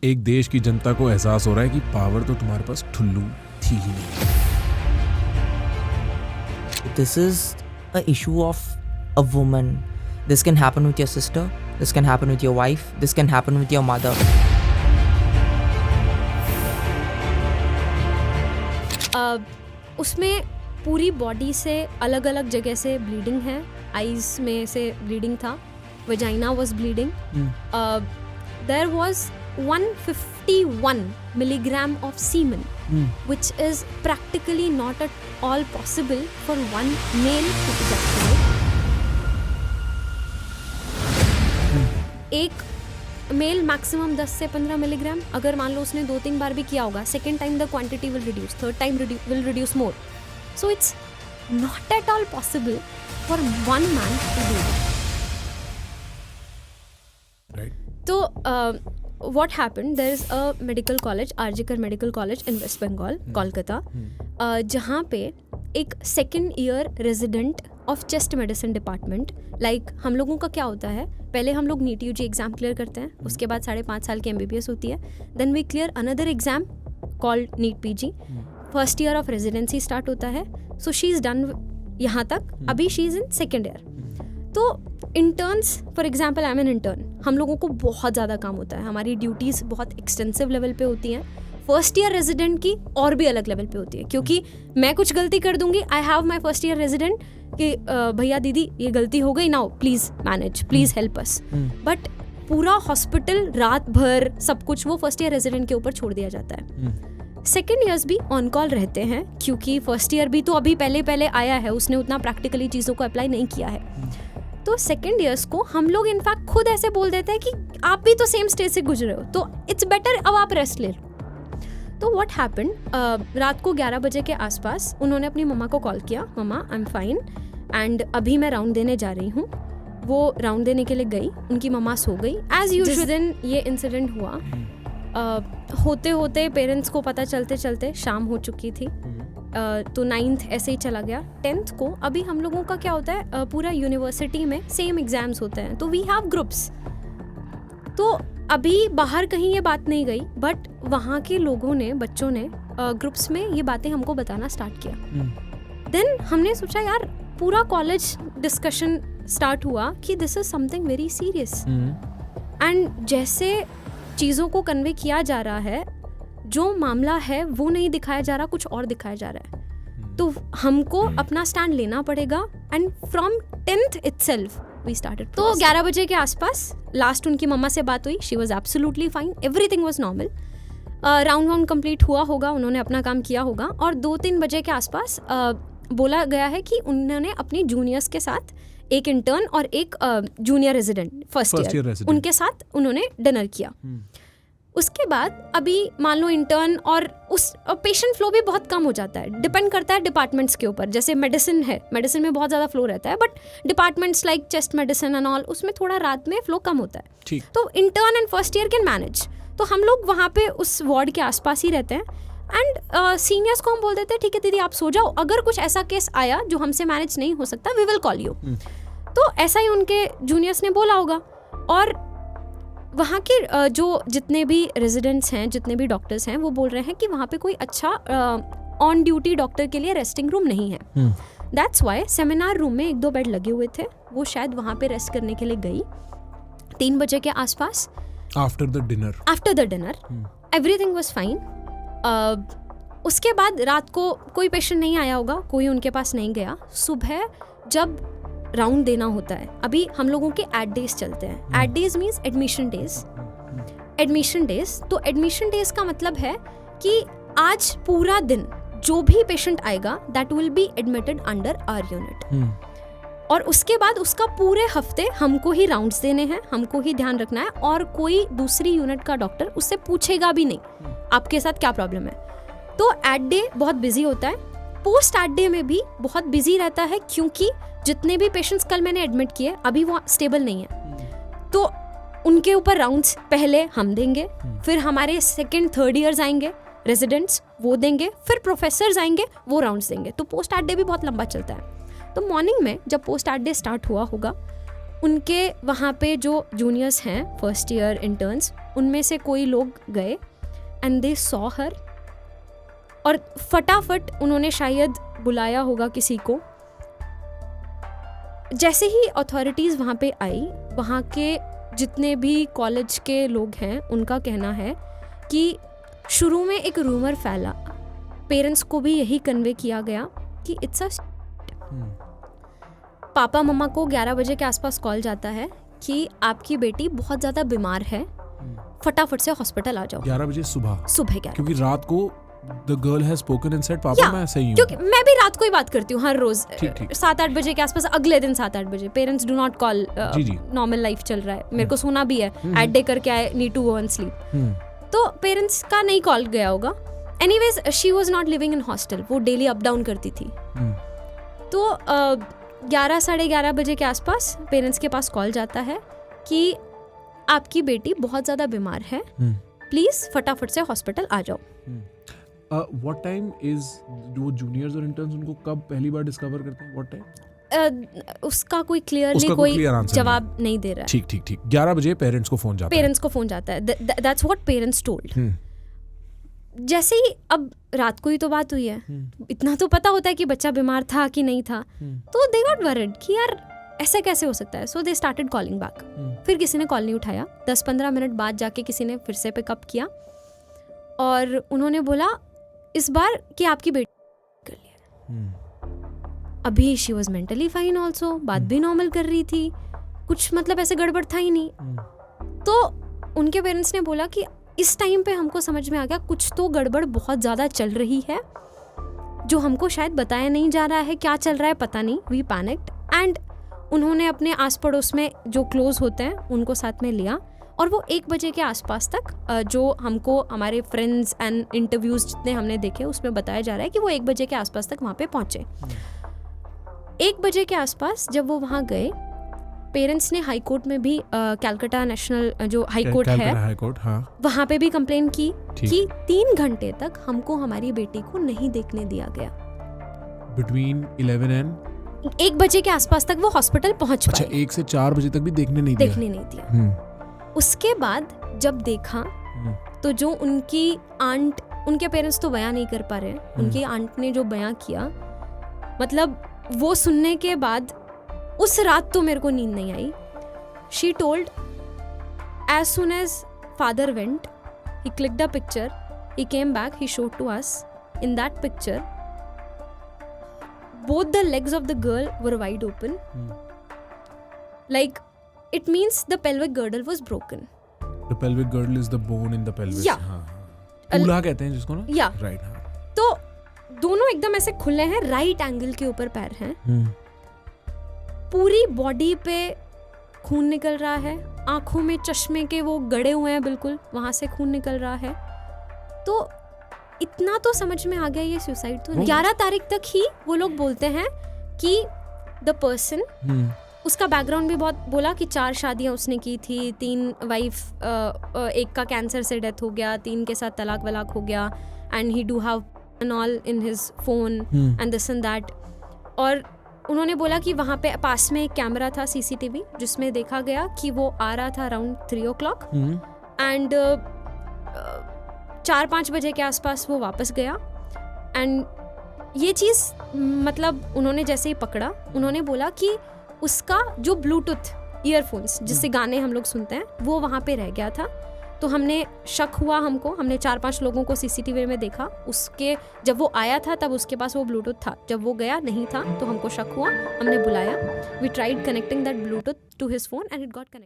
एक देश की जनता को एहसास हो रहा है कि पावर तो तुम्हारे पास ठुल्लू थी ही नहीं। This is a issue of a woman. This can happen with your sister. This can happen with your wife. This can happen with your mother. उसमें पूरी बॉडी से अलग अलग जगह से ब्लीडिंग है. आईज में से ब्लीडिंग था. Vagina was bleeding. There was 151 milligram of semen, which is practically not at all possible for one male to ejaculate. एक मेल मैक्सिमम 10 से 15 मिलीग्राम. अगर मान लो उसने 2-3 बार भी किया होगा, second time the quantity will reduce, third time will reduce more. So it's not at all possible for one man to do it. तो what happened, there is a medical college, RGKar Medical College in West Bengal, Kolkata, जहाँ पे एक second year resident of chest medicine department, like हम लोगों का क्या होता है, पहले हम लोग नीट यूजी एग्जाम क्लियर करते हैं, उसके बाद 5.5 साल की MBBS होती है, then we clear another exam called NEET PG, first year of residency start होता है. सो शी इज़ डन यहाँ तक. अभी she is in second year. तो interns, for example I am an intern, हम लोगों को बहुत ज़्यादा काम होता है, हमारी ड्यूटीज़ बहुत एक्सटेंसिव लेवल पे होती हैं. फर्स्ट ईयर रेजिडेंट की और भी अलग लेवल पे होती है, क्योंकि मैं कुछ गलती कर दूंगी, I have my first year resident कि भैया दीदी ये गलती हो गई, now please manage, please help us. But पूरा हॉस्पिटल रात भर सब कुछ वो फर्स्ट ईयर रेजिडेंट के ऊपर छोड़ दिया जाता है. सेकेंड ईयर्स भी ऑन कॉल रहते हैं, क्योंकि फर्स्ट ईयर भी तो अभी पहले आया है, उसने उतना प्रैक्टिकली चीज़ों को अप्लाई नहीं किया है. तो सेकेंड ईयर्स को हम लोग इनफैक्ट खुद ऐसे बोल देते हैं कि आप भी तो सेम स्टेज से गुजरे हो, तो इट्स बेटर अब आप रेस्ट ले लो. तो व्हाट हैपेंड, रात को 11 बजे के आसपास उन्होंने अपनी मम्मा को कॉल किया, मम्मा आई एम फाइन एंड अभी मैं राउंड देने जा रही हूँ. वो राउंड देने के लिए गई, उनकी मम्मा सो गई एज यूजुअल. जिस दिन ये इंसिडेंट हुआ, होते होते पेरेंट्स को पता चलते चलते शाम हो चुकी थी. तो 9th ऐसे ही चला गया. 10th को अभी हम लोगों का क्या होता है, पूरा यूनिवर्सिटी में सेम एग्जाम्स होते हैं, तो वी हैव ग्रुप्स. तो अभी बाहर कहीं ये बात नहीं गई, बट वहाँ के लोगों ने, बच्चों ने ग्रुप्स में ये बातें हमको बताना स्टार्ट किया. देन हमने सोचा यार पूरा कॉलेज डिस्कशन स्टार्ट हुआ कि this is something very serious. And जैसे चीज़ों को कन्वे किया जा रहा है, जो मामला है वो नहीं दिखाया जा रहा, कुछ और दिखाया जा रहा है. तो हमको अपना स्टैंड लेना पड़ेगा. And from 10th itself we started. तो 11 बजे के आसपास लास्ट उनकी मम्मा से बात हुई. She was absolutely fine, everything was normal. Round complete हुआ होगा, उन्होंने अपना काम किया होगा, और 2-3 बजे के आसपास बोला गया है कि उन्होंने अपनी जूनियर्स के साथ, एक इंटर्न और एक जूनियर रेजिडेंट फर्स्ट ईयर, उनके साथ उन्होंने डिनर किया. उसके बाद अभी मान लो इंटर्न और उस पेशेंट फ्लो भी बहुत कम हो जाता है. डिपेंड करता है डिपार्टमेंट्स के ऊपर. जैसे मेडिसिन है, मेडिसिन में बहुत ज़्यादा फ्लो रहता है, but departments like chest medicine and all, उसमें थोड़ा रात में फ्लो कम होता है. तो intern and first year can manage. तो हम लोग वहाँ पे उस वार्ड के आसपास ही रहते हैं. एंड सीनियर्स को हम बोल देते हैं ठीक है दीदी आप सो जाओ, अगर कुछ ऐसा केस आया जो हमसे मैनेज नहीं हो सकता, वी विल कॉल यू. तो ऐसा ही उनके जूनियर्स ने बोला होगा. और वहाँ के जो जितने भी रेजिडेंट्स हैं, जितने भी डॉक्टर्स हैं, वो बोल रहे हैं कि वहाँ पे कोई अच्छा ऑन ड्यूटी डॉक्टर के लिए रेस्टिंग रूम नहीं है. दैट्स वाई सेमिनार रूम में 1-2 बेड लगे हुए थे, वो शायद वहाँ पे रेस्ट करने के लिए गई 3 बजे के आसपास. After the dinner everything was fine. उसके बाद रात को कोई पेशेंट नहीं आया होगा, कोई उनके पास नहीं गया. सुबह जब राउंड देना होता है, अभी हम लोगों के एड डेज चलते हैं. Ad days means admission days. तो एडमिशन डेज का मतलब है कि आज पूरा दिन जो भी पेशेंट आएगा that will be admitted under our unit. और उसके बाद उसका पूरे हफ्ते हमको ही राउंड्स देने हैं, हमको ही ध्यान रखना है, और कोई दूसरी यूनिट का डॉक्टर उससे पूछेगा भी नहीं आपके साथ क्या प्रॉब्लम है. तो एड डे बहुत बिजी होता है. पोस्ट एड डे में भी बहुत बिजी रहता है, क्योंकि जितने भी पेशेंट्स कल मैंने एडमिट किए अभी वो स्टेबल नहीं है, तो उनके ऊपर राउंड्स पहले हम देंगे, फिर हमारे 2nd-3rd ईयर्स आएंगे रेजिडेंट्स, वो देंगे, फिर प्रोफेसर्स आएंगे, वो राउंड्स देंगे. तो पोस्ट एड डे भी बहुत लंबा चलता है. तो मॉर्निंग में जब पोस्ट एड डे स्टार्ट हुआ होगा, उनके वहाँ पे जो जूनियर्स हैं फर्स्ट ईयर इंटर्न्स, उनमें से कोई लोग गए एंड दे सॉ हर, और फटाफट उन्होंने शायद बुलाया होगा किसी को। जैसे ही अथॉरिटीज़ वहाँ पे आई, वहाँ के जितने भी कॉलेज के लोग हैं उनका कहना है कि शुरू में एक रूमर फैला, पेरेंट्स को भी यही कन्वे किया गया कि इट्स अ पापा मम्मा को 11 बजे के आसपास कॉल जाता है कि आपकी बेटी बहुत ज़्यादा बीमार है, फटाफट से हॉस्पिटल आ जाओ। 11 बजे सुबह 11, क्योंकि रात को the girl has spoken and said पापा मैं सही हूँ। क्योंकि मैं भी रात को ही बात करती हूँ हर रोज, ठीक। 7-8 बजे के आसपास, अगले दिन 7-8 बजे। Parents do not call, normal life चल रहा है, मेरे को सोना भी है, एट डे करके I need to go and sleep. तो पेरेंट्स का नहीं कॉल गया होगा। Anyways she was not living in hostel, वो डेली अप डाउन करती थी। तो 11-11:30 बजे के आसपास पेरेंट्स के पास कॉल जाता है कि आपकी बेटी बहुत ज़्यादा बीमार है, प्लीज़ फटाफट से हॉस्पिटल आ जाओ। व्हाट टाइम इज, जो जूनियर्स और इंटर्न्स उनको कब पहली बार डिस्कवर करते हैं, व्हाट टाइम? उसका कोई क्लियरली उसका कोई clear answer जवाब नहीं दे रहा है। ठीक 11 बजे पेरेंट्स को फोन जाता है। पेरेंट्स को फोन जाता है, दैट्स व्हाट पेरेंट्स टोल्ड। जैसे ही, अब रात को ही तो बात हुई है, इतना तो पता होता है कि बच्चा बीमार था कि नहीं था, तो दे गॉट वरिड कि यार ऐसा कैसे हो सकता है। सो दे स्टार्टेड कॉलिंग बैक। फिर किसी ने कॉल नहीं उठाया। 10-15 मिनट बाद जाके किसी ने फिर से पिकअप किया और उन्होंने बोला इस बार कि आपकी बेटी कर लिया। अभी she was mentally fine also, बात भी नॉर्मल कर रही थी, कुछ मतलब ऐसे गड़बड़ था ही नहीं। तो उनके पेरेंट्स ने बोला कि इस टाइम पे हमको समझ में आ गया कुछ तो गड़बड़ बहुत ज़्यादा चल रही है, जो हमको शायद बताया नहीं जा रहा है, क्या चल रहा है पता नहीं। वी पैनिक्ड एंड उन्होंने अपने आस पड़ोस में जो क्लोज होते हैं उनको साथ में लिया, और वो 1 बजे के आसपास तक, जो हमको हमारे फ्रेंड्स एंड इंटरव्यूज़ जितने हमने देखे उसमें बताया जा रहा है कि वो 1 बजे के आसपास तक वहाँ पे पहुँचे। 1 बजे के आसपास जब वो वहाँ गए, पेरेंट्स ने हाई कोर्ट में भी, कैलकाटा नेशनल जो हाई कोर्ट है, हाँ, वहाँ पे भी कंप्लेन की कि 3 घंटे तक हमको हमारी बेटी को नहीं देखने दिया गया। बिटवीन 11 एंड 1 बजे के आसपास तक वो हॉस्पिटल पहुँच पाए। अच्छा, 1 से 4 बजे तक भी देखने नहीं दिया। उसके बाद जब देखा तो जो उनकी आंट, उनके पेरेंट्स तो बयां नहीं कर पा रहे हैं, उनकी आंट ने जो बयां किया, मतलब वो सुनने के बाद उस रात तो मेरे को नींद नहीं आई। She told as soon as father went, he clicked a picture, he came back, he showed to us. In that picture both the legs of the girl were wide open, like it means the pelvic girdle was broken. The pelvic girdle is the bone in the pelvis. Yeah. हाँ। ऊला कहते हैं जिसको ना? Yeah. Right, हाँ। तो दोनों एकदम ऐसे खुले हैं, राइट एंगल के ऊपर पैर हैं, पूरी बॉडी पे खून निकल रहा है, आंखों में चश्मे के वो गड़े हुए हैं बिल्कुल, वहां से खून निकल रहा है। तो इतना तो समझ में आ गया ये सुसाइड तो 11 तारीख तक ही वो लोग बोलते हैं कि द पर्सन, उसका बैकग्राउंड भी बहुत बोला कि 4 शादियां उसने की थी, 3 वाइफ, एक का कैंसर से डेथ हो गया, 3 के साथ तलाक वलाक हो गया, and he do have and all in his phone and this and that. और उन्होंने बोला कि वहाँ पे पास में एक कैमरा था, CCTV, जिसमें देखा गया कि वो आ रहा था अराउंड 3 o'clock एंड 4-5 बजे के आसपास वो वापस गया। एंड ये चीज़ मतलब उन्होंने जैसे ही पकड़ा, उन्होंने बोला कि उसका जो ब्लूटूथ ईयरफोन्स जिससे गाने हम लोग सुनते हैं वो वहाँ पे रह गया था। तो हमने शक हुआ, हमने 4-5 लोगों को CCTV में देखा, उसके जब वो आया था तब उसके पास वो ब्लूटूथ था, जब वो गया नहीं था, तो हमको शक हुआ, हमने बुलाया, we tried connecting that Bluetooth to his phone and it got connected.